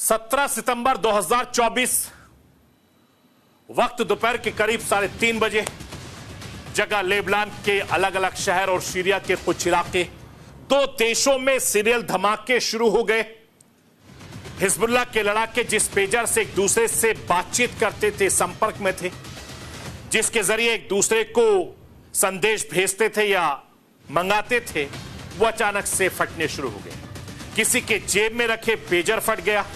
17 सितंबर 2024 वक्त दोपहर के करीब 3:30 बजे, जगह लेबनान के अलग अलग शहर और सीरिया के कुछ इलाके। दो देशों में सीरियल धमाके शुरू हो गए। हिजबुल्लाह के लड़ाके जिस पेजर से एक दूसरे से बातचीत करते थे, संपर्क में थे, जिसके जरिए एक दूसरे को संदेश भेजते थे या मंगाते थे, वो अचानक से फटने शुरू हो गए। किसी के जेब में रखे पेजर फट गया,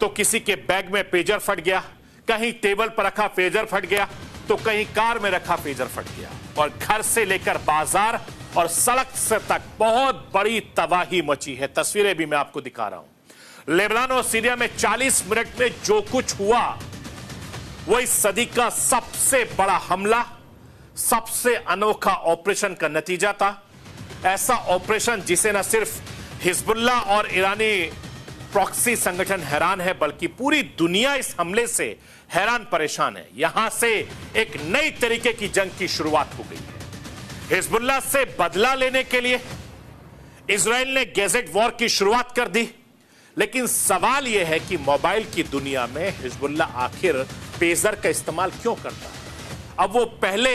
तो किसी के बैग में पेजर फट गया, कहीं टेबल पर रखा पेजर फट गया, तो कहीं कार में रखा पेजर फट गया। और घर से लेकर बाजार और सड़क से तक बहुत बड़ी तबाही मची है। तस्वीरें भी मैं आपको दिखा रहा हूं। लेबनान और सीरिया में 40 मिनट में जो कुछ हुआ वो इस सदी का सबसे बड़ा हमला, सबसे अनोखा ऑपरेशन का नतीजा था। ऐसा ऑपरेशन जिसे न सिर्फ हिजबुल्लाह और ईरानी प्रॉक्सी संगठन हैरान है, बल्कि पूरी दुनिया इस हमले से हैरान परेशान है। यहां से एक नई तरीके की जंग की शुरुआत हो गई है। हिजबुल्लाह से बदला लेने के लिए इजराइल ने गैजेट वॉर की शुरुआत कर दी। लेकिन सवाल यह है कि मोबाइल की दुनिया में हिजबुल्लाह आखिर पेजर का इस्तेमाल क्यों करता है? अब वो पहले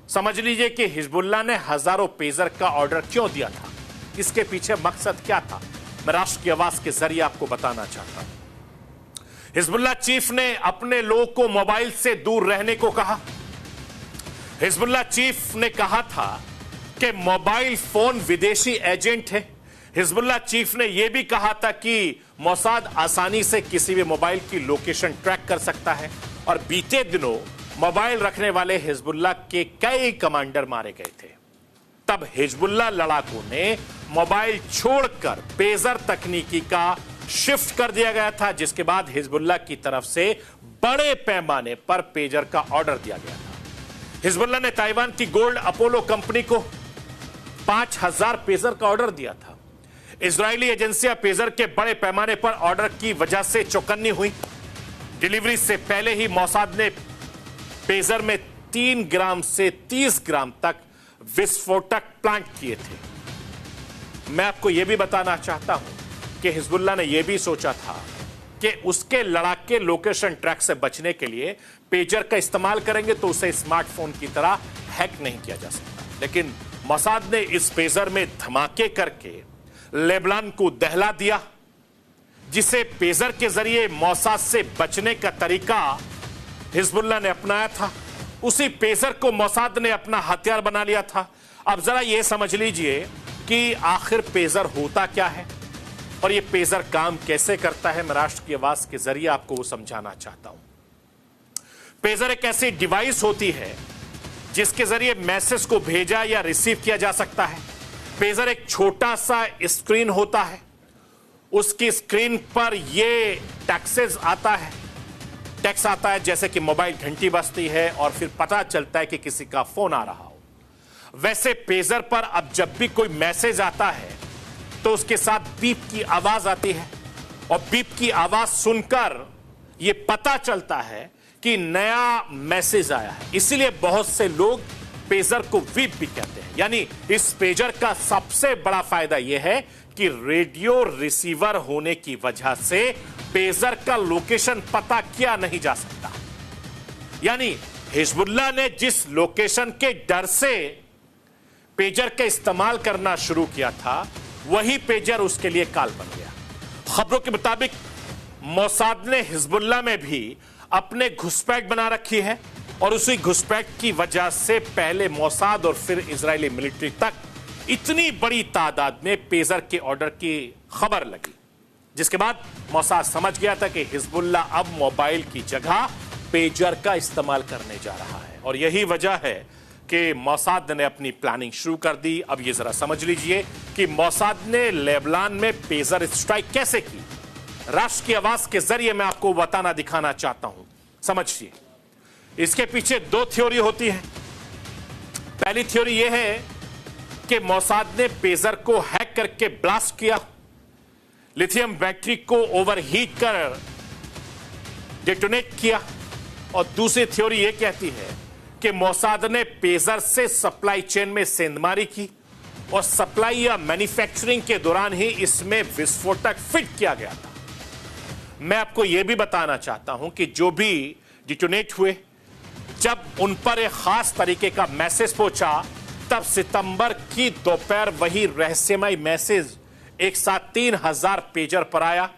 समझ लीजिए कि हिजबुल्लाह ने हजारों पेजर का ऑर्डर क्यों दिया था, इसके पीछे मकसद क्या था, मैं राष्ट्र की आवाज के जरिए आपको बताना चाहता हूं। हिजबुल्लाह चीफ ने अपने लोगों को मोबाइल से दूर रहने को कहा। हिजबुल्लाह चीफ ने कहा था कि मोबाइल फोन विदेशी एजेंट है। हिजबुल्लाह चीफ ने यह भी कहा था कि मोसाद आसानी से किसी भी मोबाइल की लोकेशन ट्रैक कर सकता है। और बीते दिनों मोबाइल रखने वाले हिजबुल्लाह के कई कमांडर मारे गए थे। तब हिजबुल्लाह लड़ाकों ने मोबाइल छोड़कर पेजर तकनीकी का शिफ्ट कर दिया गया था, जिसके बाद हिजबुल्लाह की तरफ से बड़े पैमाने पर पेजर का ऑर्डर दिया गया था। हिजबुल्लाह ने ताइवान की गोल्ड अपोलो कंपनी को 5000 पेजर का ऑर्डर दिया था। इजरायली एजेंसियां पेजर के बड़े पैमाने पर ऑर्डर की वजह से चौकन्नी हुई। डिलीवरी से पहले ही मोसाद ने पेजर में 3 ग्राम से 30 ग्राम तक विस्फोटक प्लांट किए थे। मैं आपको यह भी बताना चाहता हूं कि हिजबुल्लाह ने यह भी सोचा था कि उसके लड़ाके लोकेशन ट्रैक से बचने के लिए पेजर का इस्तेमाल करेंगे तो उसे स्मार्टफोन की तरह हैक नहीं किया जा सकता। लेकिन मोसाद ने इस पेजर में धमाके करके लेबनान को दहला दिया, जिसे पेजर के जरिए मोसाद से बचने का तरीका हिजबुल्लाह ने अपनाया था। उसी पेजर को मोसाद ने अपना हथियार बना लिया था। अब जरा यह समझ लीजिए कि आखिर पेजर होता क्या है और यह पेजर काम कैसे करता है। मैं राष्ट्र की आवाज के जरिए आपको वो समझाना चाहता हूं। पेजर एक ऐसी डिवाइस होती है जिसके जरिए मैसेज को भेजा या रिसीव किया जा सकता है। पेजर एक छोटा सा स्क्रीन होता है, उसकी स्क्रीन पर यह टेक्स्ट आता है, जैसे कि मोबाइल घंटी बजती है और फिर पता चलता है कि किसी का फोन आ रहा हो। वैसे पेजर पर अब जब भी कोई मैसेज आता है तो उसके साथ बीप की आवाज आती है और बीप की आवाज सुनकर यह पता चलता है कि नया मैसेज आया है। इसीलिए बहुत से लोग पेजर को बीप भी कहते हैं। यानी इस पेजर का सबसे बड़ा फायदा यह है कि रेडियो रिसीवर होने की वजह से पेजर का लोकेशन पता किया नहीं जा सकता। यानी हिजबुल्लाह ने जिस लोकेशन के डर से पेजर का इस्तेमाल करना शुरू किया था, वही पेजर उसके लिए काल बन गया। खबरों के मुताबिक मोसाद ने हिजबुल्लाह में भी अपने घुसपैठ बना रखी है और उसी घुसपैठ की वजह से पहले मोसाद और फिर इजरायली मिलिट्री तक इतनी बड़ी तादाद में पेजर के ऑर्डर की खबर लगी, जिसके बाद मोसाद समझ गया था कि हिजबुल्लाह अब मोबाइल की जगह पेजर का इस्तेमाल करने जा रहा है। और यही वजह है कि मोसाद ने अपनी प्लानिंग शुरू कर दी। अब यह जरा समझ लीजिए कि मोसाद ने लेबनान में पेजर स्ट्राइक कैसे की। राष्ट्र की आवाज के जरिए मैं आपको बताना दिखाना चाहता हूं, समझिए। इसके पीछे 2 थ्योरी होती है। पहली थ्योरी यह है कि मोसाद ने पेजर को हैक करके ब्लास्ट किया, लिथियम बैटरी को ओवरहीट कर डेटोनेट किया। और दूसरी थ्योरी यह कहती है कि मोसाद ने पेजर से सप्लाई चेन में सेंधमारी की और सप्लाई या मैन्युफैक्चरिंग के दौरान ही इसमें विस्फोटक फिट किया गया था। मैं आपको यह भी बताना चाहता हूं कि जो भी डिटोनेट हुए, जब उन पर एक खास तरीके का मैसेज पहुंचा, तब सितंबर की दोपहर वही रहस्यमय मैसेज एक साथ 3000 पेजर पर आया।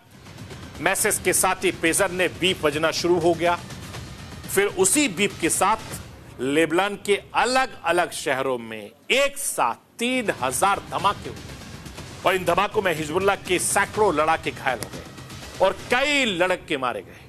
मैसेज के साथ ही पेजर ने बीप बजना शुरू हो गया। फिर उसी बीप के साथ लेबनान के अलग अलग शहरों में एक साथ 3000 धमाके हुए और इन धमाकों में हिजबुल्लाह के सैकड़ों लड़ाके घायल हो गए और कई लड़के मारे गए।